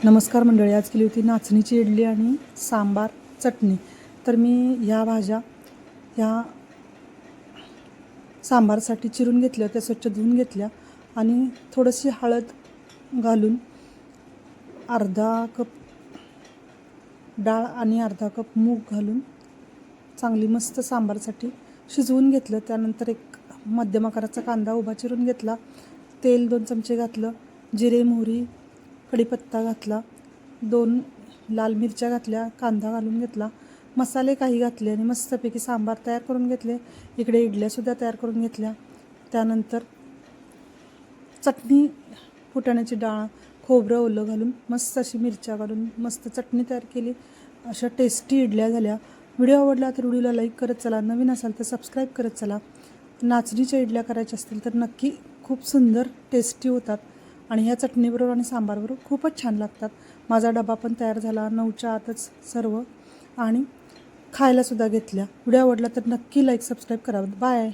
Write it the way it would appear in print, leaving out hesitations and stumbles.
नमस्कार मंडळी, आज केली होती नाचणीची इडली आणि सांबार चटणी। तर मी ह्या भाज्या ह्या सांबारसाठी चिरून घेतल्या, त्या स्वच्छ धुवून घेतल्या आणि थोडीशी हळद घालून अर्धा कप डाळ आणि अर्धा कप मूग घालून चांगली मस्त सांबारसाठी शिजवून घेतलं। त्यानंतर एक मध्यम आकाराचा कांदा उभा चिरून घेतला, तेल 2 चमचे घातलं, जिरे मोहरी कढीपत्ता घातला, 2 लाल मिरच्या घातल्या, कांदा घालून घेतला, मसाले काही घातले आणि मस्तपैकी सांबार तयार करून घेतले। इकडे इडल्यासुद्धा तयार करून घेतल्या। त्यानंतर चटणी, फुटाण्याची डाळ, खोबरं ओलं घालून मस्त अशी मिरच्या घालून मस्त चटणी तयार केली। अशा टेस्टी इडल्या झाल्या। व्हिडिओ आवडला तर व्हिडिओला लाईक करत चला, नवीन असाल तर सबस्क्राईब करत चला। नाचणीच्या इडल्या करायच्या असतील तर नक्की खूप सुंदर टेस्टी होतात आणि ह्या चटणीबरोबर आणि सांबारबरोबर खूपच छान लागतात। माझा डबा पण तयार झाला 9च्या आतच सर्व, आणि खायलासुद्धा घेतल्या। व्हिडिओ आवडला तर नक्की लाईक सबस्क्राईब करा। बाय।